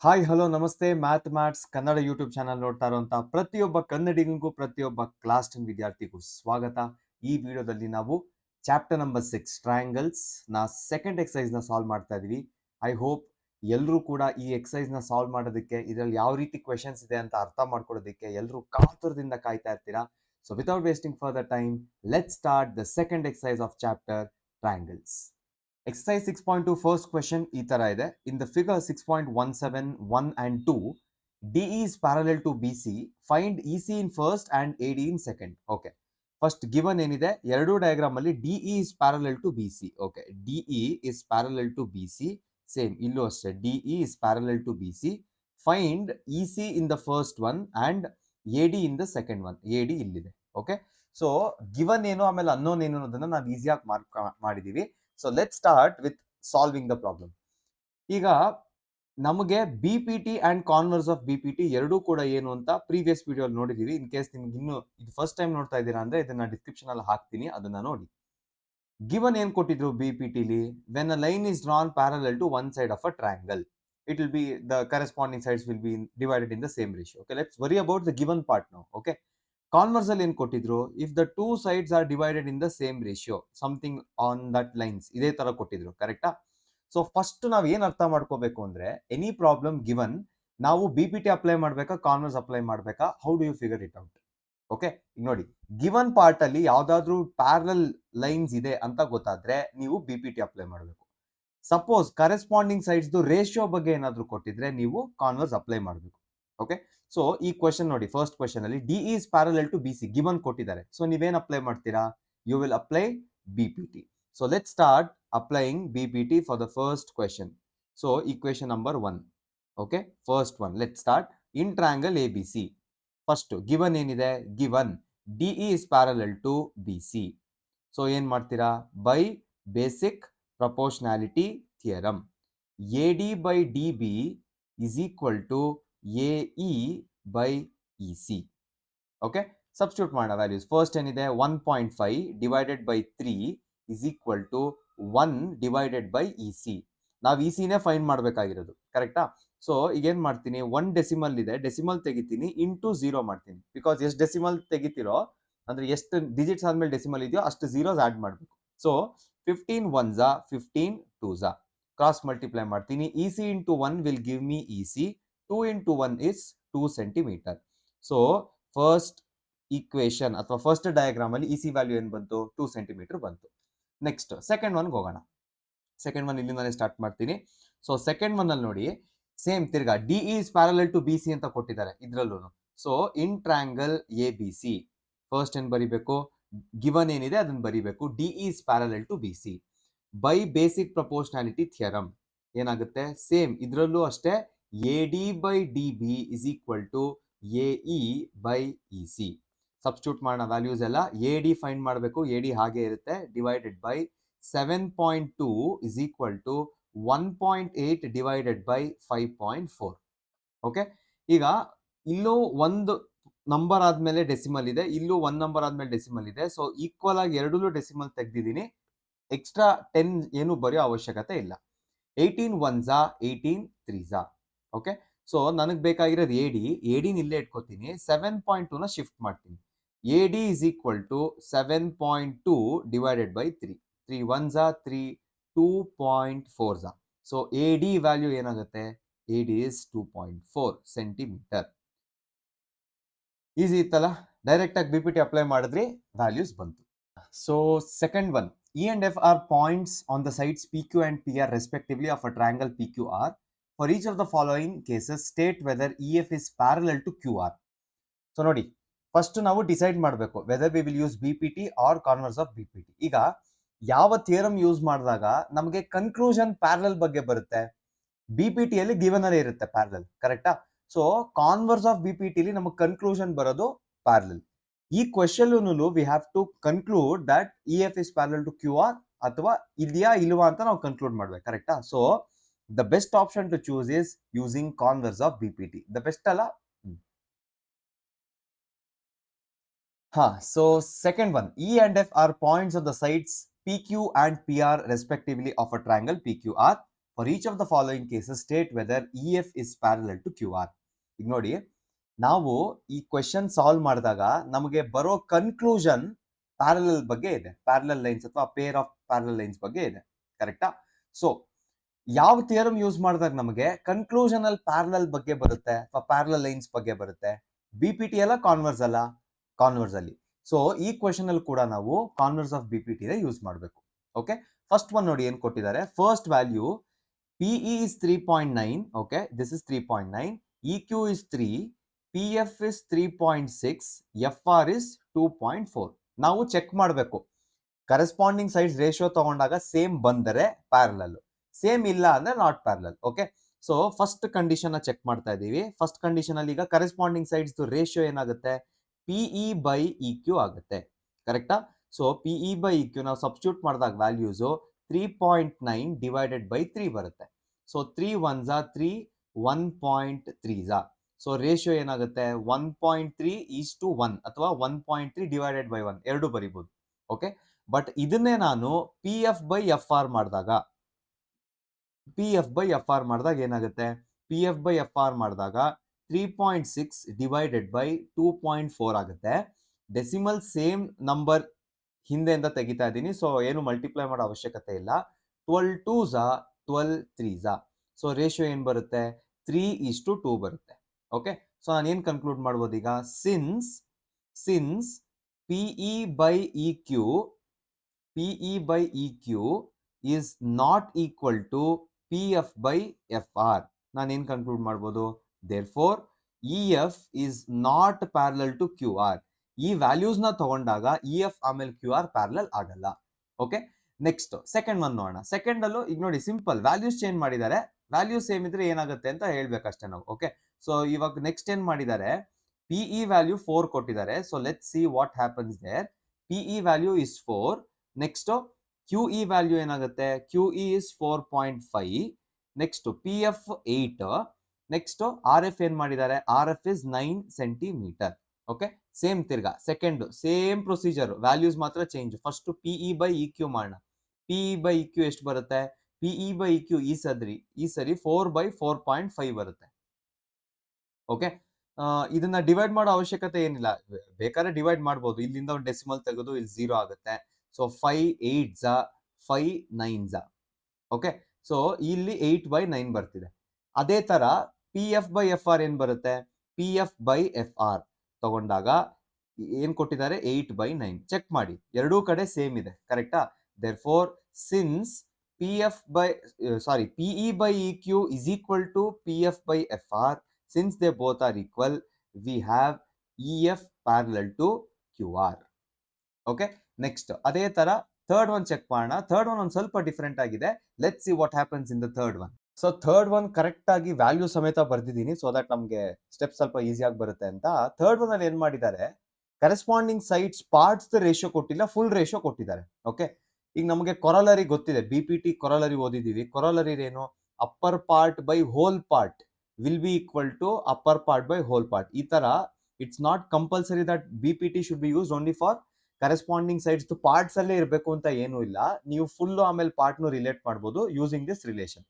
Hi hello ನಮಸ್ತೆ maths Kannada YouTube channel ನೋಡ್ತಾ ಇರುವಂತ ಪ್ರತಿಯೊಬ್ಬ ಕನ್ನಡಿಗನಿಗೂ ಪ್ರತಿಯೊಬ್ಬ ಕ್ಲಾಸ್ 10 ವಿದ್ಯಾರ್ಥಿಗೂ ಸ್ವಾಗತ. ಈ ವಿಡಿಯೋದಲ್ಲಿ ನಾವು ಚಾಪ್ಟರ್ ನಂಬರ್ 6 ಟ್ರಯಾಂಗಲ್ಸ್ ನ ಸೆಕೆಂಡ್ ಎಕ್ಸರ್ಸೈಸ್ ನ ಸಾಲ್ವ್ ಮಾಡ್ತಾ ಇದೀವಿ. ಐ ಹೋಪ್ ಎಲ್ಲರೂ ಕೂಡ ಈ ಎಕ್ಸರ್ಸೈಸ್ ನ ಸಾಲ್ವ್ ಮಾಡೋದಕ್ಕೆ ಇದರಲ್ಲಿ ಯಾವ ರೀತಿ ಕ್ವೆಶನ್ಸ್ ಇದೆ ಅಂತ ಅರ್ಥ ಮಾಡ್ಕೊಳ್ಳೋದಕ್ಕೆ ಎಲ್ಲರೂ ಕಾತುರದಿಂದ ಕಾಯ್ತಾ ಇರ್ತೀರಾ. So without wasting further time, let's start the second exercise of chapter triangles. Exercise 6.2 first question ಈ ತರ ಇದೆ. In the figure 6.17 1 and 2, DE is parallel to BC. Find EC in first and AD in second. Okay. First given ಏನಿದೆ, ಎರಡು diagram ಅಲ್ಲಿ DE is parallel to BC. Okay. DE is parallel to BC. Same ಇಲ್ಲೂ ಅಷ್ಟೇ. DE is parallel to BC. Find EC in the first one and AD in the second one. AD ಇಲ್ಲಿದೆ. Okay. So given ಏನು ಆಮೇಲೆ unknown ಏನು ಅನ್ನೋದನ್ನ ನಾವು ಈಸಿಯಾಗಿ mark ಮಾಡಿದೀವಿ. So let's start with solving the problem. ಈಗ ನಮಗೆ BPT and converse of BPT ಎರಡೂ ಕೂಡ ಏನು ಅಂತ ಪ್ರೀವಿಯಸ್ ವಿಡಿಯೋ ನೋಡಿದೀವಿ. ಇನ್ ಕೇಸ್ ನಿಮ್ಗೆ ಇನ್ನು ಇದು ಫಸ್ಟ್ ಟೈಮ್ ನೋಡ್ತಾ ಇದ್ದೀರಾ ಅಂದ್ರೆ ಇದನ್ನ ಡಿಸ್ಕ್ರಿಪ್ಷನ್ ಅಲ್ಲಿ ಹಾಕ್ತೀನಿ, ಅದನ್ನ ನೋಡಿ. ಗಿವನ್ ಏನ್ ಕೊಟ್ಟಿದ್ರು BPT ಲಿ, when a line is drawn parallel to one side of a triangle, it will be the corresponding sides will be divided in the same ratio. Okay, let's worry about the given part now. Okay, converse ಅಲ್ಲಿ ಏನ್ ಕೊಟ್ಟಿದ್ರು, if the two sides are divided in the same ratio something on that lines, ಇದೇ ತರ ಕೊಟ್ಟಿದ್ರು. ಕರೆಕ್ಟಾ? So first ನಾವ್ ಏನ್ ಅರ್ಥ ಮಾಡ್ಕೋಬೇಕು ಅಂದ್ರೆ, ಎನಿ ಪ್ರಾಬ್ಲಮ್ ಗಿವನ್ ನಾವು BPT ಅಪ್ಲೈ ಮಾಡ್ಬೇಕಾ ಕಾನ್ವರ್ಸ್ ಅಪ್ಲೈ ಮಾಡ್ಬೇಕಾ, how do you figure it out? Okay, ಈಗ ನೋಡಿ, ಗಿವನ್ ಪಾರ್ಟ್ ಅಲ್ಲಿ ಯಾವ್ದಾದ್ರು ಪ್ಯಾರಲಲ್ ಲೈನ್ಸ್ ಇದೆ ಅಂತ ಗೊತ್ತಾದ್ರೆ ನೀವು BPT ಅಪ್ಲೈ ಮಾಡಬೇಕು. ಸಪೋಸ್ ಕರೆಸ್ಪಾಂಡಿಂಗ್ ಸೈಡ್ಸ್ ರೇಷಿಯೋ ಬಗ್ಗೆ ಏನಾದ್ರು ಕೊಟ್ಟಿದ್ರೆ ನೀವು ಕಾನ್ವರ್ಸ್ ಅಪ್ಲೈ ಮಾಡಬೇಕು. ಓಕೆ, ಸೊ ಈ ಕ್ವೆಶನ್ ನೋಡಿ, ಫಸ್ಟ್ ಕ್ವೆಶನ್ ಅಲ್ಲಿ DE is parallel to BC given ಕೊಟ್ಟಿದ್ದಾರೆ. ಸೊ ನೀವೇನ್ ಅಪ್ಲೈ ಮಾಡ್ತೀರಾ? You will apply BPT. So let start applying BPT for the first question. So equation number 1. Okay, first one, let start. In triangle ABC, first given ಏನಿದೆ, given DE is parallel to BC. So ಏನ್ ಮಾಡ್ತೀರಾ? By basic proportionality theorem, AD by DB is equal to AE by EC. Okay, substitute ಮಾಡೋಣ values. First ಏನಿದೆ, 1.5 divided by 3 is equal to 1 divided by EC. ನಾವು EC ನೇ find ಮಾಡಬೇಕಾಗಿರೋದು. ಕರೆಕ್ಟಾ? So ಈಗ ಏನ್ ಮಾಡ್ತೀನಿ, 1 ಡೆಸಿಮಲ್ ಇದೆ, ಡೆಸಿಮಲ್ ತೆಗಿತೀನಿ, ಇಂಟು 0 ಮಾಡ್ತೀನಿ. ಬಿಕಾಸ್ ಎಷ್ಟು ಡೆಸಿಮಲ್ ತೆಗಿತೀರೋ ಅಂದ್ರೆ ಎಷ್ಟು ಡಿಜಿಟ್ಸ್ ಆದ್ಮೇಲೆ ಡೆಸಿಮಲ್ ಇದೆಯೋ ಅಷ್ಟು ಝೀರೋಸ್ ಆಡ್ ಮಾಡಬೇಕು. So 15 1s 15 2s, cross multiply ಮಾಡ್ತೀನಿ. EC into 1 will give me EC. 2 into 1 is 2 centimeter. So first equation ಅಥವಾ ಫಸ್ಟ್ ಡಯಾಗ್ರಾಮ್ ಅಲ್ಲಿ EC ವ್ಯಾಲ್ಯೂ ಏನ್ ಬಂತು? 2 ಸೆಂಟಿಮೀಟರ್ ಬಂತು. ನೆಕ್ಸ್ಟ್ ಸೆಕೆಂಡ್ ಒನ್ ಹೋಗೋಣ. ಸೆಕೆಂಡ್ ಒನ್ ಇಲ್ಲಿಂದಾನೆ ಸ್ಟಾರ್ಟ್ ಮಾಡ್ತೀನಿ. ಸೊ ಸೆಕೆಂಡ್ ಒನ್ ಅಲ್ಲಿ ನೋಡಿ, ಸೇಮ್ ತಿರ್ಗಾ DE is parallel to BC ಅಂತ ಕೊಟ್ಟಿದ್ದಾರೆ ಇದ್ರಲ್ಲೂ. So in triangle ABC, first ಏನ್ ಬರಿಬೇಕು, ಗಿವನ್ ಏನಿದೆ ಅದನ್ನ ಬರಿಬೇಕು. DE is parallel to BC by basic proportionality theorem ಏನಾಗುತ್ತೆ, ಸೇಮ್ ಇದ್ರಲ್ಲೂ ಅಷ್ಟೇ, AD by DB is equal to AE by EC. Substitute ಮಾಡೋಣ ವ್ಯಾಲ್ಯೂಸ್ ಎಲ್ಲ. AD ಫೈಂಡ್ ಮಾಡಬೇಕು, AD ಹಾಗೆ ಇರುತ್ತೆ, divided by 7.2 is equal to 1.8 divided by 5.4. Okay, ಈಗ ಇಲ್ಲೂ ಒಂದು ನಂಬರ್ ಆದ್ಮೇಲೆ ಡೆಸಿಮಲ್ ಇದೆ, ಇಲ್ಲೂ ಒಂದ್ ನಂಬರ್ ಆದ್ಮೇಲೆ ಡೆಸಿಮಲ್ ಇದೆ. ಸೊ ಈಕ್ವಲ್ ಆಗಿ ಎರಡೂ ಡೆಸಿಮಲ್ ತೆಗ್ದಿದ್ದೀನಿ. ಎಕ್ಸ್ಟ್ರಾ 10 ಏನು ಬರೆಯೋ ಅವಶ್ಯಕತೆ ಇಲ್ಲ. 18 1s 18 3s. ಓಕೆ, ಸೊ ನನಗೆ ಬೇಕಾಗಿರೋದು AD ಇಲ್ಲೇ ಇಟ್ಕೋತೀನಿ. 7.2 ನ ಶಿಫ್ಟ್ ಮಾಡ್ತೀನಿ. AD is equal to 7.2 divided by 3. 3 1s 3 2.4s. So AD value ಏನಾಗುತ್ತೆ, AD is 2.4 ಸೆಂಟಿಮೀಟರ್. ಈಸಿ ಇತ್ತಲ್ಲ, ಡೈರೆಕ್ಟ್ ಆಗಿ BPT ಅಪ್ಲೈ ಮಾಡಿದ್ರಿ, ವ್ಯಾಲ್ಯೂಸ್ ಬಂತು. So second one, E and F are points on the sides PQ and PR respectively of a triangle PQR. For each of the following cases, state whether EF is parallel to QR. So ನೋಡಿ, first ನಾವು decide ಮಾಡಬೇಕು whether we will use BPT or converse of BPT. ಈಗ ಯಾವ theorem use ಮಾಡಿದಾಗ ನಮಗೆ conclusion parallel ಬಗ್ಗೆ ಬರುತ್ತೆ? BPT ಅಲ್ಲಿ ಗಿವನ್ ಅಲ್ಲೇ ಇರುತ್ತೆ ಪ್ಯಾರಲಲ್. ಕರೆಕ್ಟಾ? ಸೊ ಕಾನ್ವರ್ಸ್ ಆಫ್ BPT ಲಿ ನಮಗೆ ಕನ್ಕ್ಲೂಷನ್ ಬರೋದು ಪ್ಯಾರಲಲ್. ಈ question we have to conclude that EF is parallel to QR ಅಥವಾ ಇದೆಯಾ ಇಲ್ವಾ ಅಂತ ನಾವು ಕನ್ಕ್ಲೂಡ್ ಮಾಡ್ಬೇಕು. ಕರೆಕ್ಟಾ? So the best option to choose is using converse of BPT. The best ಅಲ್ಲ? ಹಾ, so second one, E and F are points on the sides PQ and PR respectively of a triangle PQR. For each of the following cases state whether E F is parallel to Q R. ಈಗ ನೋಡಿ, ನಾವು ಈ question solve ಮಾಡಿದಾಗ ನಮಗೆ ಬರೋ conclusion parallel ಬಗ್ಗೆ ಇದೆ, parallel lines ಅಥವಾ ಪೇರ್ ಆಫ್ ಪ್ಯಾರಲಲ್ ಲೈನ್ಸ್ ಬಗ್ಗೆ ಇದೆ. ಕರೆಕ್ಟಾ? ಸೊ ಯಾವ ಥಿಯರಮ್ ಯೂಸ್ ಮಾಡಿದಾಗ ನಮಗೆ ಕನ್ಕ್ಲೂಷನ್ ಅಲ್ಲಿ ಪ್ಯಾರಲಲ್ ಬಗ್ಗೆ ಬರುತ್ತೆ ಅಥವಾ ಪ್ಯಾರಲಲ್ ಲೈನ್ಸ್ ಬಗ್ಗೆ ಬರುತ್ತೆ? ಬಿಪಿಟಿ ಅಲ್ಲ, ಕಾನ್ವರ್ಸ್ ಅಲ್ಲ? ಕಾನ್ವರ್ಸ್ ಅಲ್ಲಿ. ಸೊ ಈ ಕ್ವೆಶನ್ ಅಲ್ಲಿ ಕೂಡ ನಾವು ಕಾನ್ವರ್ಸ್ ಆಫ್ ಬಿಪಿಟಿ ಯೂಸ್ ಮಾಡಬೇಕು. ಓಕೆ, ಫಸ್ಟ್ ಒನ್ ನೋಡಿ ಏನ್ ಕೊಟ್ಟಿದ್ದಾರೆ. First value PE is 3.9. okay, this is 3.9. EQ is 3, PF is 3.6, FR is 2.4. ನಾವು ಚೆಕ್ ಮಾಡಬೇಕು, ಕರೆಸ್ಪಾಂಡಿಂಗ್ ಸೈಡ್ಸ್ ರೇಷಿಯೋ ತಗೊಂಡಾಗ ಸೇಮ್ ಬಂದರೆ ಪ್ಯಾರಲಲ್, ಸೇಮ್ ಇಲ್ಲ ಅಂದ್ರೆ not parallel. Okay, so first condition check ಮಾಡ್ತಾ ಇದೀವಿ. ಫಸ್ಟ್ ಕಂಡೀಷನ್ ಅಲ್ಲಿ ಈಗ ಕರೆಸ್ಪಾಂಡಿಂಗ್ ಸೈಡ್ಸ್ ರೇಷಿಯೋ ಏನಾಗುತ್ತೆ? PE by EQ ಆಗುತ್ತೆ. ಕರೆಕ್ಟಾ? ಸೊ PE by EQ ನಾವು ಸಬ್ಸ್ಟಿಟ್ಯೂಟ್ ಮಾಡಿದಾಗ ವ್ಯಾಲ್ಯೂಸು 3.9 divided by 3 ಬರುತ್ತೆ. So 3 1s are 3, 1.3s are. So ratio ಏನಾಗುತ್ತೆ? 1.3 is to 1 ಅಥವಾ 1.3 divided by 1 ಎರಡು ಬರಿಬಹುದು. ಓಕೆ, ಬಟ್ ಇದನ್ನೇ ನಾನು PF by FR ಮಾಡಿದಾಗ ಏನಾಗುತ್ತೆ? PF by FR ಮಾಡಿದಾಗ 3.6 divided by 2.4 ಆಗುತ್ತೆ. ಡೆಸಿಮಲ್ ಸೇಮ್ ನಂಬರ್ ಹಿಂದೆಯಿಂದ ತೆಗಿತಾ ಇದ್ದೀನಿ, ಸೊ ಏನು ಮಲ್ಟಿಪ್ಲೈ ಮಾಡೋ ಅವಶ್ಯಕತೆ ಇಲ್ಲ. 12 2s are 12 3s are. So ratio ಏನ್ ಬರುತ್ತೆ? 3:2 ಬರುತ್ತೆ. ಓಕೆ, ಸೊ ನಾನು ಏನ್ ಕನ್ಕ್ಲೂಡ್ ಮಾಡ್ಬೋದು ಈಗ? Since PE by EQ is not equal to PF by FR. ನಾನು ಏನ್ ಕನ್ಕ್ಲೂಡ್ ಮಾಡ್ಬೋದು? therefore EF is not parallel to QR. ಈ ವ್ಯಾಲ್ಯೂಸ್ ನ ತಗೊಂಡಾಗ EF ಆಮೇಲೆ QR ಪ್ಯಾರಲಲ್ ಆಗಲ್ಲ. ಓಕೆ, ನೆಕ್ಸ್ಟ್ ಸೆಕೆಂಡ್ ಒನ್ ನೋಡೋಣ. ಸೆಕೆಂಡ್ ಅಲ್ಲೂ ಈಗ ನೋಡಿ ಸಿಂಪಲ್ ವ್ಯಾಲ್ಯೂಸ್ ಚೇಂಜ್ ಮಾಡಿದ್ದಾರೆ, ವ್ಯಾಲ್ಯೂಸ್ ಸೇಮ್ ಇದ್ರೆ ಏನಾಗುತ್ತೆ ಅಂತ ಹೇಳ್ಬೇಕಷ್ಟೇ ನಾವು. ಓಕೆ, ಸೊ ಇವಾಗ ನೆಕ್ಸ್ಟ್ ಏನ್ ಮಾಡಿದ್ದಾರೆ? PE ವ್ಯಾಲ್ಯೂ 4 ಕೊಟ್ಟಿದ್ದಾರೆ. So let's see what happens there. PE value is 4. Next QE value ಏನಾಗುತ್ತೆ? QE is 4.5. Next PF 8. Next RF ಏನ್ ಮಾಡಿದ್ದಾರೆ? RF is 9 centimetre. Okay, same ತಿರ್ಗಾ ಸೆಕೆಂಡ್ ಸೇಮ್ ಪ್ರೊಸೀಜರ್, ವ್ಯಾಲ್ಯೂಸ್ ಮಾತ್ರ change. First PE by EQ ಮಾಡೋಣ. PE by EQ ಎಷ್ಟು ಬರುತ್ತೆ? PE by EQ ಈ ಸರಿ 4/4.5 ಬರುತ್ತೆ. ಓಕೆ, ಇದನ್ನ ಡಿವೈಡ್ ಮಾಡೋ ಅವಶ್ಯಕತೆ ಏನಿಲ್ಲ, ಬೇಕಾದ್ರೆ ಡಿವೈಡ್ ಮಾಡ್ಬೋದು. ಇಲ್ಲಿಂದ ಒಂದು ಡೆಸಿಮಲ್ ತೆಗೆದು ಇಲ್ಲಿ 0 ಆಗುತ್ತೆ. So 5 8s 5 9s. Okay, so ಇಲ್ಲಿ 8/9 ಬರ್ತಿದೆ. ಅದೇ ತರ PF by FR ಏನ್ ಬರುತ್ತೆ? PF by FR ತಗೊಂಡಾಗ ಏನ್ ಕೊಟ್ಟಿದ್ದಾರೆ? 8/9. ಚೆಕ್ ಮಾಡಿ, ಎರಡೂ ಕಡೆ ಸೇಮ್ ಇದೆ. ಕರೆಕ್ಟಾ? therefore since PE by EQ is equal to PF by FR, since they both are equal, we have EF parallel to QR. Okay, next ಅದೇ ತರ ಥರ್ಡ್ ಒನ್ ಚೆಕ್ ಮಾಡೋಣ. ಥರ್ಡ್ ಒನ್ ಒಂದು ಸ್ವಲ್ಪ ಡಿಫ್ರೆಂಟ್ ಆಗಿದೆ. Let's see what happens in the third one. So third one correct ಆಗಿ value ಸಮೇತ ಬರ್ದಿದ್ದೀನಿ, so that ನಮಗೆ ಸ್ಟೆಪ್ ಸ್ವಲ್ಪ ಈಸಿಯಾಗಿ ಬರುತ್ತೆ ಅಂತ. ಥರ್ಡ್ ಒನ್ ಅಲ್ಲಿ ಏನ್ ಮಾಡಿದ್ದಾರೆ? ಕರೆಸ್ಪಾಂಡಿಂಗ್ ಸೈಡ್ಸ್ ಪಾರ್ಟ್ಸ್ ರೇಷಿಯೋ ಕೊಟ್ಟಿಲ್ಲ, ಫುಲ್ ರೇಷಿಯೋ ಕೊಟ್ಟಿದ್ದಾರೆ. ಓಕೆ, ಈಗ ನಮಗೆ ಕೊರಲರಿ ಗೊತ್ತಿದೆ, BPT ಕೊರಲರಿ ಓದಿದೀವಿ. ಕೊರಲರಿ ಏನು? Upper part by whole part will be equal to upper part by whole part. ಈ ತರ it's not compulsory that BPT should be use only for corresponding sides parts ಅಲ್ಲೇ ಇರಬೇಕು ಅಂತ ಏನೂ ಇಲ್ಲ. ನೀವು ಫುಲ್ ಆಮೇಲೆ ಪಾರ್ಟ್ನು ರಿಲೇಟ್ ಮಾಡ್ಬೋದು ಯೂಸಿಂಗ್ ದಿಸ್ ರಿಲೇಷನ್.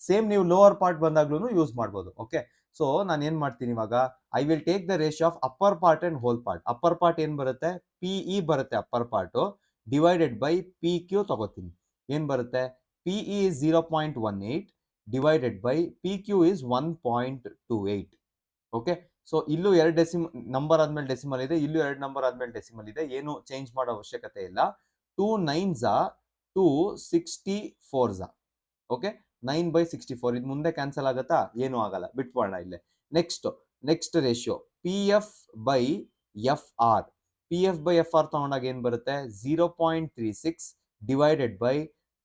ಸೇಮ್ ನೀವು ಲೋವರ್ ಪಾರ್ಟ್ ಬಂದಾಗ್ಲೂ ಯೂಸ್ ಮಾಡ್ಬೋದು. ಓಕೆ, ಸೊ ನಾನು ಏನ್ ಮಾಡ್ತೀನಿ ಇವಾಗ? I will take the ratio of upper part and whole part. Upper part ಏನ್ ಬರುತ್ತೆ? PE ಬರುತ್ತೆ upper part, divided by PQ ತಗೋತೀನಿ. ಏನ್ ಬರುತ್ತೆ? PE is 0.18 divided by PQ is 1.28. Okay, so ಇಲ್ಲೂ 2 ನಂಬರ್ ಆದ್ಮೇಲೆ ಡೆಸಿಮಲ್ ಇದೆ, ಇಲ್ಲೂ 2 ನಂಬರ್ ಆದ್ಮೇಲೆ ಡೆಸಿಮಲ್ ಇದೆ. ಏನು ಚೇಂಜ್ ಮಾಡೋ ಅವಶ್ಯಕತೆ ಇಲ್ಲ. 2 9s 264s. ಓಕೆ, 9/64. ಇದು ಮುಂದೆ ಕ್ಯಾನ್ಸಲ್ ಆಗತ್ತಾ? ಏನೂ ಆಗಲ್ಲ, ಬಿಟ್ಬೋಣ ಇಲ್ಲೇ. Next ratio PF by FR. PF by FR ತಗೊಂಡಾಗ ಏನ್ ಬರುತ್ತೆ? 0.36 divided by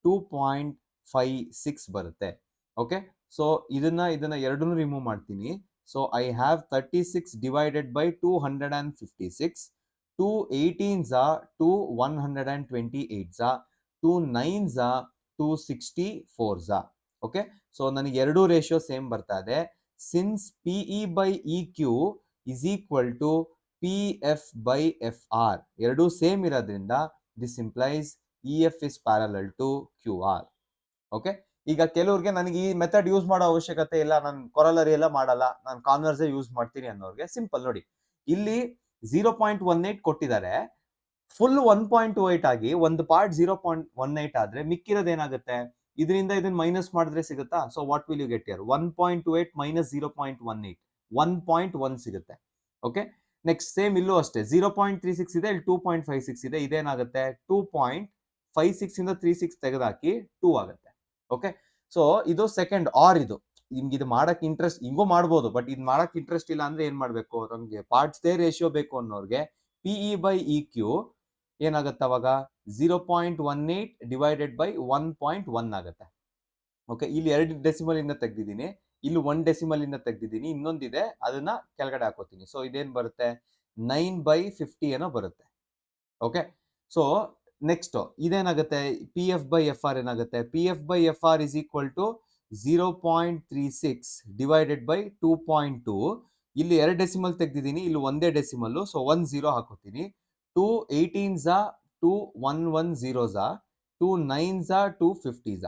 2.56 ಬರುತ್ತೆ. ಓಕೆ, ಸೊ ಇದನ್ನ ಎರಡನ್ನೂ ರಿಮೂವ್ ಮಾಡ್ತೀನಿ. So I have 36 divided by 256. 2 18s 2 128s 2 9s 264s. Okay, so ನನಗೆ ಎರಡೂ ರೇಷಿಯೋ ಸೇಮ್ ಬರ್ತಾ ಇದೆ. Since PE by EQ is equal to PF by FR, ಎರಡೂ ಸೇಮ್ ಇರೋದ್ರಿಂದ this implies EF is parallel to QR. Okay, ಈಗ ಕೆಲವ್ರಿಗೆ ನನಗೆ ಈ ಮೆಥಡ್ ಯೂಸ್ ಮಾಡೋ ಅವಶ್ಯಕತೆ ಇಲ್ಲ, ನಾನು ಕೊರಲರಿ ಎಲ್ಲ ಮಾಡಲ್ಲ, ನಾನು ಕಾನ್ವರ್ಸೇ ಯೂಸ್ ಮಾಡ್ತೀನಿ ಅನ್ನೋರಿಗೆ ಸಿಂಪಲ್ ನೋಡಿ, ಇಲ್ಲಿ 0.18 ಕೊಟ್ಟಿದ್ದಾರೆ, ಫುಲ್ 1.28 ಆಗಿ ಒಂದು ಪಾರ್ಟ್ 0.18 ಆದ್ರೆ ಮಿಕ್ಕಿರೋದು ಏನಾಗುತ್ತೆ, ಇದರಿಂದ ಇದನ್ನ ಮೈನಸ್ ಮಾಡಿದ್ರೆ ಸಿಗುತ್ತಾ? So what will you get here? 1.28 minus 0.18 1.1 ಸಿಗುತ್ತೆ. ಓಕೆ, ನೆಕ್ಸ್ಟ್ ಸೇಮ್ ಇಲ್ಲೂ ಅಷ್ಟೇ 0.36 ಇದೆ, ಇಲ್ಲಿ 2.56 ಇದೆ, ಇದೇನಾಗುತ್ತೆ 2.56 ಇಂದ 36 ತೆಗೆದಾಕಿ 2 ಆಗುತ್ತೆ. ಓಕೆ, ಸೊ ಇದು ಸೆಕೆಂಡ್ ಆರ್. ಇದು ನಿಮ್ಗೆ ಇದು ಮಾಡಕ್ ಇಂಟ್ರೆಸ್ಟ್ ಹಿಂಗೂ ಮಾಡ್ಬೋದು, ಬಟ್ ಇದು ಮಾಡಕ್ ಇಂಟ್ರೆಸ್ಟ್ ಇಲ್ಲ ಅಂದ್ರೆ ಏನ್ ಮಾಡ್ಬೇಕು, ನಮ್ಗೆ ಪಾರ್ಟ್ಸ್ ದೇ ರೇಷಿಯೋ ಬೇಕು ಅನ್ನೋರ್ಗೆ PE by EQ ಏನಾಗುತ್ತೆ ಅವಾಗ 0.18 ಡಿವೈಡೆಡ್ ಬೈ 1.1 ಆಗುತ್ತೆ. ಓಕೆ, ಇಲ್ಲಿ 2 ಡೆಸಿಮಲ್ ಇಂದ ತೆಗ್ದಿದ್ದೀನಿ, ಇಲ್ಲಿ 1 ಡೆಸಿಮಲ್ ಇಂದ ತೆಗ್ದಿದ್ದೀನಿ, ಇನ್ನೊಂದಿದೆ ಅದನ್ನ ಕೆಳಗಡೆ ಹಾಕೋತೀನಿ. ಸೊ ಇದೇನ್ ಬರುತ್ತೆ 9/50 ಏನೋ ಬರುತ್ತೆ. ಓಕೆ, ಸೊ ನೆಕ್ಸ್ಟ್ ಇದೇನಾಗುತ್ತೆ PF by FR ಏನಾಗುತ್ತೆ, PF by FR is equal to 0.36 divided by 2.2. ಇಲ್ಲಿ 2 ಡೆಸಿಮಲ್ ತೆಗ್ದಿದ್ದೀನಿ, ಇಲ್ಲಿ ಒಂದೇ ಡೆಸಿಮಲ್, ಸೊ 1 0 ಹಾಕೋತೀನಿ. 2 18s 2 110s 2 9s 2 50s.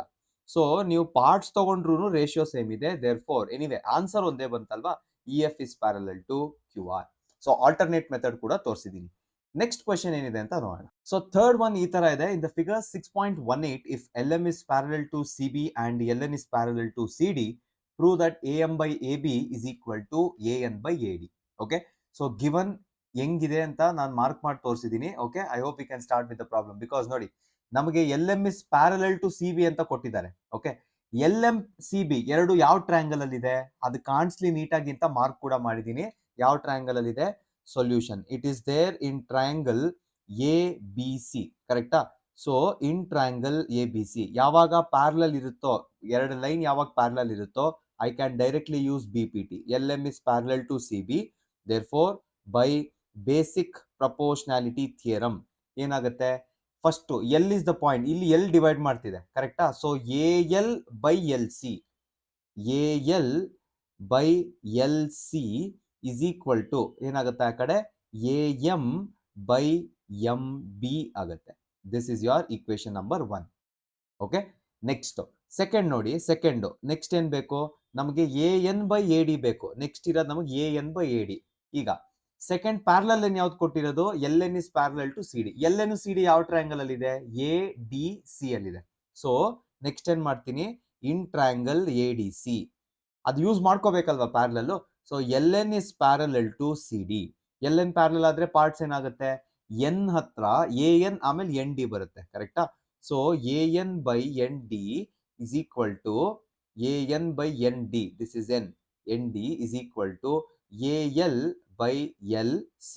So ನೀವು ಪಾರ್ಟ್ಸ್ ತಗೊಂಡ್ರು ರೇಷಿಯೋ ಸೇಮ್ ಇದೆ, ದೇರ್ ಫೋರ್ ಎನಿವೆ ಆನ್ಸರ್ ಒಂದೇ ಬಂತಲ್ವಾ, EF is parallel to QR. So alternate method ಕೂಡ ತೋರಿಸಿದ್ದೀನಿ. ನೆಕ್ಸ್ಟ್ ಕ್ವೆಶನ್ ಏನಿದೆ ಅಂತ ನೋಡೋಣ. ಸೊ ಥರ್ಡ್ ಒನ್ ಈ ತರ ಇದೆ, in the figure 6.18 if LM is parallel to CB and LN is parallel to CD, prove that AM by AB is equal to AN by AD. Okay, so given ಹೆಂಗಿದೆ ಅಂತ ನಾನು mark ಮಾಡಿ ತೋರಿಸಿದ್ದೀನಿ. Okay, I hope you can start with the problem, because ನೋಡಿ ನಮಗೆ LM is parallel to CB ಅಂತ ಕೊಟ್ಟಿದ್ದಾರೆ. Okay, LM CB ಎರಡು ಯಾವ ಟ್ರಯಾಂಗಲ್ ಅಲ್ಲಿ ಇದೆ ಅದು ಕಾಣಿಸ್ಲಿ ನೀಟಾಗಿ ಅಂತ ಮಾರ್ಕ್ ಕೂಡ ಮಾಡಿದ್ದೀನಿ. ಯಾವ ಟ್ರಯಾಂಗಲ್ ಅಲ್ಲಿ ಇದೆ? Solution, it is there in triangle ABC, ಕರೆಕ್ಟಾ? ಸೊ ಇನ್ ಟ್ರಯಾಂಗಲ್ ABC ಯಾವಾಗ ಪ್ಯಾರಲಲ್ ಇರುತ್ತೋ, ಎರಡು ಲೈನ್ ಯಾವಾಗ ಪ್ಯಾರಲಲ್ ಇರುತ್ತೋ, I can directly use BPT. LM is parallel to CB, therefore by basic proportionality theorem ಏನಾಗುತ್ತೆ, first L is the point, ಇಲ್ಲಿ L divide ಮಾಡ್ತಿದೆ, ಕರೆಕ್ಟಾ? So AL by LC, AL by LC is equal to ಏನಾಗುತ್ತೆ ಆ ಕಡೆ AM by MB ಆಗುತ್ತೆ. This is your equation number 1. Okay, next second ನೋಡಿ, second next ಏನ್ ಬೇಕು ನಮಗೆ, AN by AD ಬೇಕು. ನೆಕ್ಸ್ಟ್ ಇರೋದು ನಮಗೆ AN by AD. ಈಗ ಸೆಕೆಂಡ್ ಪ್ಯಾರಲಲ್ ಲೈನ್ ಯಾವ್ದು ಕೊಟ್ಟಿರೋದು, LN is parallel to CD. LN CD ಯಾವ ಟ್ರಯಾಂಗಲ್ ಅಲ್ಲಿ ಇದೆ? ADC ಅಲ್ಲಿ ಇದೆ. ಸೊ ನೆಕ್ಸ್ಟ್ ಏನ್ ಮಾಡ್ತೀನಿ, ಇನ್ ಟ್ರಯಾಂಗಲ್ ADC ಅದು ಯೂಸ್ ಮಾಡ್ಕೋಬೇಕಲ್ವಾ parallel. So LN is parallel to CD. LN parallel ಆದ್ರೆ ಪಾರ್ಟ್ಸ್ ಏನಾಗುತ್ತೆ, N ಹತ್ರ AN ಆಮೇಲೆ ND ಬರುತ್ತೆ, ಕರೆಕ್ಟಾ? So AN by ND is equal to AN by ND, this is N, ND is equal to AL by LC.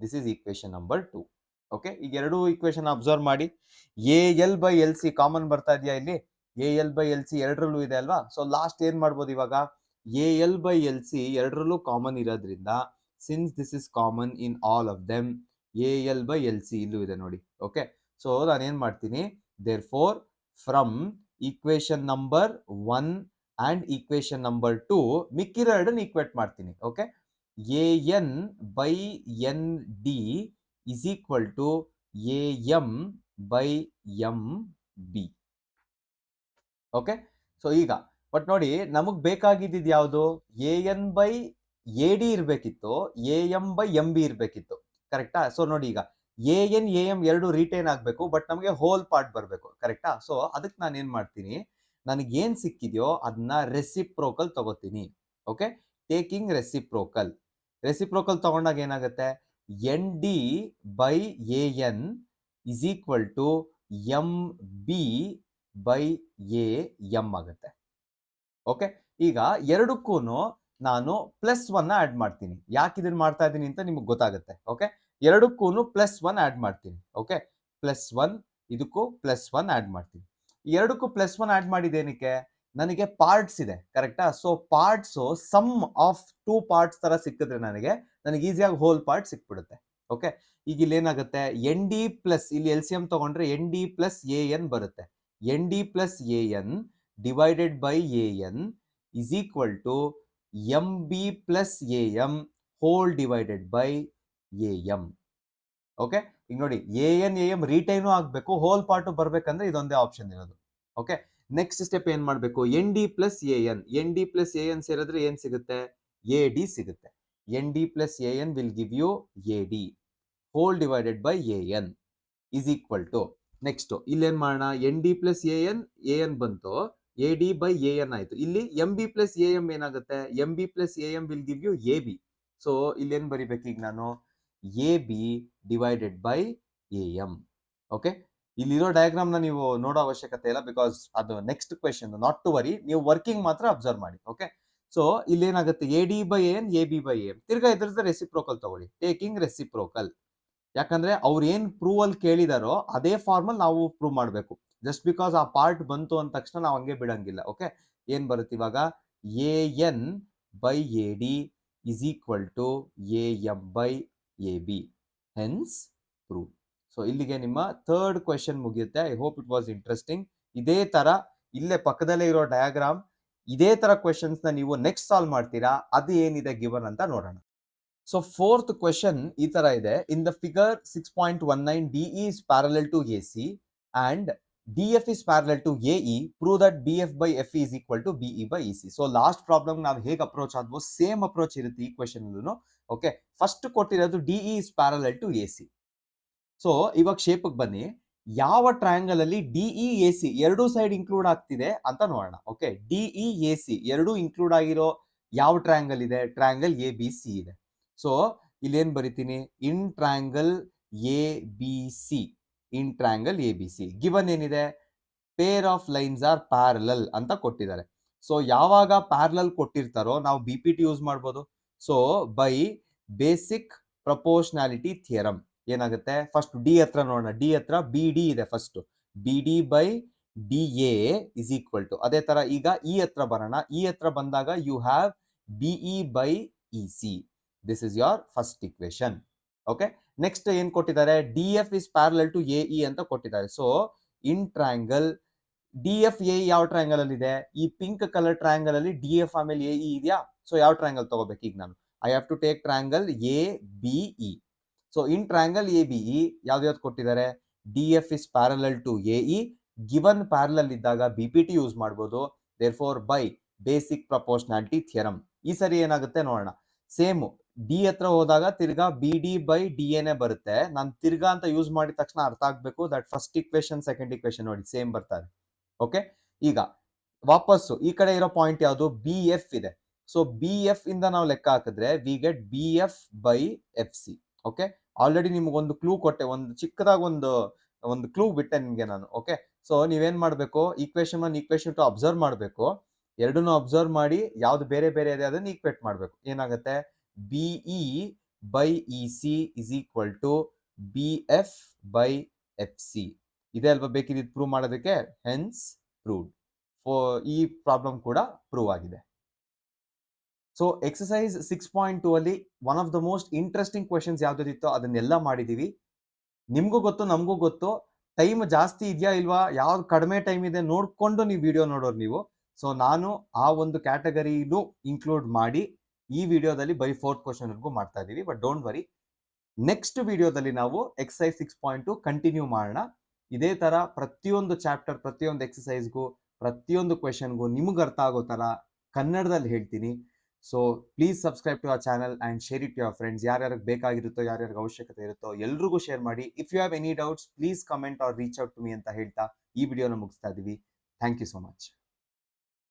This is equation number 2. Okay, ಈಗ ಎರಡು equation observe ಮಾಡಿ. AL by LC common ಬರ್ತಾ ಇದೆಯಾ ಇಲ್ಲಿ? AL by LC ಎರಡರಲ್ಲೂ ಇದೆ ಅಲ್ವಾ? So last ಏನ್ ಮಾಡ್ಬೋದು ಇವಾಗ, AL by LC ಎರಡರಲ್ಲೂ ಕಾಮನ್ ಇರೋದ್ರಿಂದ, since this is common in all of them, AL by LC ಇಲ್ಲೂ ಇದೆ ನೋಡಿ. ಓಕೆ, ಸೊ ನಾನು ಏನ್ ಮಾಡ್ತೀನಿ, therefore from equation number 1 and equation number 2 ಮಿಕ್ಕಿರೋ ಎರಡನ್ನು ಈಕ್ವೇಟ್ ಮಾಡ್ತೀನಿ. Okay, AN by ND is equal to AM by MB. Okay, so ಈಗ ಬಟ್ ನೋಡಿ ನಮಗ್ ಬೇಕಾಗಿದ್ದು ಯಾವುದು, AN by AD ಇರ್ಬೇಕಿತ್ತು, AM by MB ಇರ್ಬೇಕಿತ್ತು, ಕರೆಕ್ಟಾ? ಸೊ ನೋಡಿ ಈಗ AN AM ಎರಡು ರಿಟೈನ್ ಆಗ್ಬೇಕು, ಬಟ್ ನಮಗೆ ಹೋಲ್ ಪಾರ್ಟ್ ಬರಬೇಕು, ಕರೆಕ್ಟಾ? ಸೊ ಅದಕ್ಕೆ ನಾನು ಏನ್ ಮಾಡ್ತೀನಿ, ನನಗೆ ಏನ್ ಸಿಕ್ಕಿದೆಯೋ ಅದನ್ನ ರೆಸಿಪ್ರೋಕಲ್ ತಗೋತೀನಿ. Okay, taking reciprocal. ರೆಸಿಪ್ರೋಕಲ್ ತಗೊಂಡಾಗ ಏನಾಗುತ್ತೆ, ND by AN is equal to MB by AM ಆಗುತ್ತೆ. ಓಕೆ, ಈಗ ಎರಡಕ್ಕೂ ನಾನು +1 ಆಡ್ ಮಾಡ್ತೀನಿ. ಯಾಕೆ ಇದನ್ನ ಮಾಡ್ತಾ ಇದ್ದೀನಿ ಅಂತ ನಿಮಗೆ ಗೊತ್ತಾಗುತ್ತೆ. ಓಕೆ, ಎರಡಕ್ಕೂ +1 ಆಡ್ ಮಾಡ್ತೀನಿ. ಓಕೆ, +1 ಇದಕ್ಕೂ +1 ಆಡ್ ಮಾಡ್ತೀನಿ. ಎರಡಕ್ಕೂ +1 ಆಡ್ ಮಾಡಿದೇನಕ್ಕೆ, ನನಗೆ ಪಾರ್ಟ್ಸ್ ಇದೆ, ಕರೆಕ್ಟಾ? So parts sum of 2 parts ತರ ಸಿಕ್ಕಿದ್ರೆ ನನಗೆ ಈಸಿಯಾಗಿ ಹೋಲ್ ಪಾರ್ಟ್ ಸಿಕ್ಬಿಡುತ್ತೆ. ಓಕೆ, ಈಗ ಇಲ್ಲಿ ಏನಾಗುತ್ತೆ, ND ಪ್ಲಸ್ ಇಲ್ಲಿ LCM ತಗೊಂಡ್ರೆ ND ಪ್ಲಸ್ AN ಬರುತ್ತೆ. ND plus AN divided by AN is equal to MB plus AM whole divided by AM. Okay, ಈಗ ನೋಡಿ AN AM ರಿಟೈನು ಆಗಬೇಕು, ಹೋಲ್ ಪಾರ್ಟ್ ಬರ್ಬೇಕಂದ್ರೆ ಇದೊಂದೇ ಆಪ್ಷನ್ ಇರೋದು. ಓಕೆ, ನೆಕ್ಸ್ಟ್ ಸ್ಟೆಪ್ ಏನ್ ಮಾಡಬೇಕು, N D plus A N ಸೇರಿದ್ರೆ ಏನ್ ಸಿಗುತ್ತೆ, ಎ ಡಿ ಸಿಗುತ್ತೆ. N D plus A N will give you A D whole divided by A N is equal to, next ಇಲ್ಲೇನ್ ಮಾಡೋಣ, N D plus A N ಬಂತು, A D by A N ಆಯ್ತು. ಇಲ್ಲಿ M B plus A M ಏನಾಗುತ್ತೆ, M B plus A M will give you A B. So ಇಲ್ಲೇನ್ ಬರಿಬೇಕು ಈಗ ನಾನು, A B divided by A M. Okay, ಇಲ್ಲಿರೋ diagram ನ ನೀವು ನೋಡೋ ಅವಶ್ಯಕತೆ ಇಲ್ಲ, ಬಿಕಾಸ್ ಅದು next question, not to worry, ನೀವು ವರ್ಕಿಂಗ್ ಮಾತ್ರ ಅಬ್ಸರ್ವ್ ಮಾಡಿ. ಓಕೆ, ಸೊ ಇಲ್ಲೇನಾಗುತ್ತೆ, A D by N, A B by M. ತಿರ್ಗಾ ಇದ್ರದ್ದು ರೆಸಿಪ್ರೋಕಲ್ ತಗೊಳ್ಳಿ, ಟೇಕಿಂಗ್ ರೆಸಿಪ್ರೋಕಲ್. ಯಾಕಂದ್ರೆ ಅವ್ರು ಏನ್ ಪ್ರೂವ್ ಅಲ್ಲಿ ಕೇಳಿದಾರೋ ಅದೇ ಫಾರ್ಮಲ್ ನಾವು ಪ್ರೂವ್ ಮಾಡಬೇಕು. ಜಸ್ಟ್ ಬಿಕಾಸ್ ಆ ಪಾರ್ಟ್ ಬಂತು ಅಂದ ತಕ್ಷಣ ನಾವು ಹಂಗೆ ಬಿಡಂಗಿಲ್ಲ. ಓಕೆ, ಏನ್ ಬರುತ್ತೆ ಇವಾಗ, A N by A D is equal to A M by A B, hence prove. So ಇಲ್ಲಿಗೆ ನಿಮ್ಮ ಥರ್ಡ್ ಕ್ವೆಶನ್ ಮುಗಿಯುತ್ತೆ. I hope it was interesting. ಇದೇ ತರ ಇಲ್ಲೇ ಪಕ್ಕದಲ್ಲೇ ಇರೋ ಡಯಾಗ್ರಾಮ್, ಇದೇ ತರ ಕ್ವೆಶನ್ಸ್ ನ ನೀವು ನೆಕ್ಸ್ಟ್ ಸಾಲ್ವ್ ಮಾಡ್ತೀರಾ. ಅದು ಏನಿದೆ ಗಿವನ್ ಅಂತ ನೋಡೋಣ. ಸೊ ಫೋರ್ತ್ ಕ್ವೆಶನ್ ಈ ತರ ಇದೆ, in the figure 6.19 DE is parallel to AC and DF is parallel to AE, prove that BF by FE is equal to BE by EC. So last problem ನಾವು ಹೇಗೆ approach ಆದ್ವೋ same approach ಇರುತ್ತೆ ಈ question. Okay, first ಕೊಟ್ಟಿರೋದು DE is parallel to AC. So ಇವಾಗ shape ಬನ್ನಿ, ಯಾವ triangle ಅಲ್ಲಿ DE A C ಎರಡೂ ಸೈಡ್ ಇನ್ಕ್ಲೂಡ್ ಆಗ್ತಿದೆ ಅಂತ ನೋಡೋಣ. ಓಕೆ, ಡಿಇ ಎ ಸಿ ಎರಡೂ ಇನ್ಕ್ಲೂಡ್ ಆಗಿರೋ ಯಾವ ಟ್ರಯಾಂಗಲ್ ಇದೆ, ಟ್ರಯಾಂಗಲ್ ಎ ಬಿ ಸಿ ಇದೆ. ಸೊ ಇಲ್ಲಿ ಏನ್ ಬರಿತೀನಿ, ಇನ್ triangle A B C, in triangle A B C given ಏನಿದೆ, pair of lines are parallel ಅಂತ ಕೊಟ್ಟಿದ್ದಾರೆ. ಸೊ ಯಾವಾಗ ಪ್ಯಾರಲಲ್ ಕೊಟ್ಟಿರ್ತಾರೋ ನಾವು ಬಿ ಪಿ ಟಿ ಯೂಸ್ ಮಾಡ್ಬೋದು. So by basic proportionality theorem ಏನಾಗುತ್ತೆ, ಫಸ್ಟ್ ಡಿ ಹತ್ರ ನೋಡೋಣ. ಡಿ ಹತ್ರ ಬಿ ಡಿ ಇದೆ, first B D by D A is equal to, ಅದೇ ತರ ಈಗ ಇ ಹತ್ರ ಬರೋಣ. ಇ ಹತ್ರ ಬಂದಾಗ you have B E by E C. This is your first equation. Okay, next ಏನ್ ಕೊಟ್ಟಿದ್ದಾರೆ, D F is parallel to A E ಅಂತ ಕೊಟ್ಟಿದ್ದಾರೆ. So in triangle D F A ಯಾವ ಟ್ರಯಾಂಗಲ್ ಅಲ್ಲಿ ಇದೆ, ಈ ಪಿಂಕ್ ಕಲರ್ ಟ್ರಯಾಂಗಲ್ ಅಲ್ಲಿ ಡಿ ಎಫ್ ಆಮೇಲೆ ಎ ಇ ಇದೆಯಾ. ಸೊ ಯಾವ ಟ್ರಯಾಂಗಲ್ ತಗೋಬೇಕು ಈಗ ನಾನು, I have to take triangle A B E. So in triangle A B E ಯಾವ್ದು ಕೊಟ್ಟಿದ್ದಾರೆ, D F is parallel to A E. Given parallel ಇದ್ದಾಗ ಬಿ ಪಿ ಟಿ ಯೂಸ್ ಮಾಡ್ಬೋದು. Therefore by basic proportionality theorem. ಈ ಸರಿ ಏನಾಗುತ್ತೆ ನೋಡೋಣ, same D ಹತ್ರ ಹೋದಾಗ ತಿರ್ಗಾ ಬಿ ಡಿ ಬೈ ಡಿ ಎನೆ ಬರುತ್ತೆ. ನಾನು ತಿರ್ಗಾ ಅಂತ ಯೂಸ್ ಮಾಡಿದ ತಕ್ಷಣ ಅರ್ಥ ಆಗ್ಬೇಕು that first equation second equation ನೋಡಿ ಸೇಮ್ ಬರ್ತಾರೆ. ಓಕೆ, ಈಗ ವಾಪಸ್ಸು ಈ ಕಡೆ ಇರೋ ಪಾಯಿಂಟ್ ಯಾವುದು, ಬಿ ಎಫ್ ಇದೆ. ಸೊ ಬಿ ಎಫ್ ಇಂದ ನಾವು ಲೆಕ್ಕ ಹಾಕಿದ್ರೆ we get B F by F C. Okay, already ನಿಮ್ಗೊಂದು ಕ್ಲೂ ಕೊಟ್ಟೆ, ಒಂದು ಚಿಕ್ಕದಾಗ ಒಂದು ಕ್ಲೂ ಬಿಟ್ಟೆ ನಿಮ್ಗೆ ನಾನು. ಓಕೆ, ಸೊ ನೀವೇನ್ ಮಾಡ್ಬೇಕು, ಈಕ್ವೇಶನ್ 1 ಈಕ್ವೇಶನ್ 2 ಅಬ್ಸರ್ವ್ ಮಾಡಬೇಕು. ಎರಡನ್ನೂ ಅಬ್ಸರ್ವ್ ಮಾಡಿ ಯಾವ್ದು ಬೇರೆ ಬೇರೆ ಇದೆ ಅದನ್ನ ಈಕ್ವೇಟ್ ಮಾಡ್ಬೇಕು. ಏನಾಗುತ್ತೆ, BE by E C is equal to B F by F C. ಇದೆ ಅಲ್ವಾ ಬೇಕಿದ್ದು ಪ್ರೂವ್ ಮಾಡೋದಕ್ಕೆ, ಹೆನ್ಸ್ ಪ್ರೂವ್ಡ್. ಈ ಪ್ರಾಬ್ಲಮ್ ಕೂಡ ಪ್ರೂವ್ ಆಗಿದೆ. ಸೊ ಎಕ್ಸಸೈಸ್ 6.2 ಅಲ್ಲಿ one of the most interesting questions ಯಾವ್ದಿತ್ತೋ ಅದನ್ನೆಲ್ಲ ಮಾಡಿದೀವಿ. ನಿಮ್ಗೂ ಗೊತ್ತು ನಮಗೂ ಗೊತ್ತು, ಟೈಮ್ ಜಾಸ್ತಿ ಇದೆಯಾ ಇಲ್ವಾ, ಯಾವ್ದು ಕಡಿಮೆ ಟೈಮ್ ಇದೆ ನೋಡ್ಕೊಂಡು ನೀವು ವಿಡಿಯೋ ನೋಡೋರು ನೀವು. ಸೊ ನಾನು ಆ ಒಂದು ಕ್ಯಾಟಗರಿನೂ ಇನ್ಕ್ಲೂಡ್ ಮಾಡಿ ಈ ವಿಡಿಯೋದಲ್ಲಿ ಬೈ 4th ಕ್ವೆಶನ್ ವರ್ಗೂ ಮಾಡ್ತಾ ಇದೀವಿ. ಬಟ್ ಡೋಂಟ್ ವರಿ, ನೆಕ್ಸ್ಟ್ ವಿಡಿಯೋದಲ್ಲಿ ನಾವು ಎಕ್ಸಸೈಸ್ 6.2 ಕಂಟಿನ್ಯೂ ಮಾಡೋಣ. ಇದೇ ತರ ಪ್ರತಿಯೊಂದು ಚಾಪ್ಟರ್, ಪ್ರತಿಯೊಂದು ಎಕ್ಸಸೈಸ್ಗೂ, ಪ್ರತಿಯೊಂದು ಕ್ವೆಶನ್ಗೂ ನಿಮ್ಗೆ ಅರ್ಥ ಆಗೋ ತರ ಕನ್ನಡದಲ್ಲಿ ಹೇಳ್ತೀನಿ. So please subscribe to our channel and share it to your friends. ಯಾರ್ಯಾರಿಗೆ ಬೇಕಾಗಿರುತ್ತೋ, ಯಾರ್ಯಾರಿಗೆ ಅವಶ್ಯಕತೆ ಇರುತ್ತೋ ಎಲ್ರಿಗೂ ಶೇರ್ ಮಾಡಿ. If you have any doubts please comment or reach out to me ಅಂತ ಹೇಳ್ತಾ ಈ ವಿಡಿಯೋನ ಮುಗಿಸ್ತಾ ಇದ್ದೀವಿ. Thank you so much.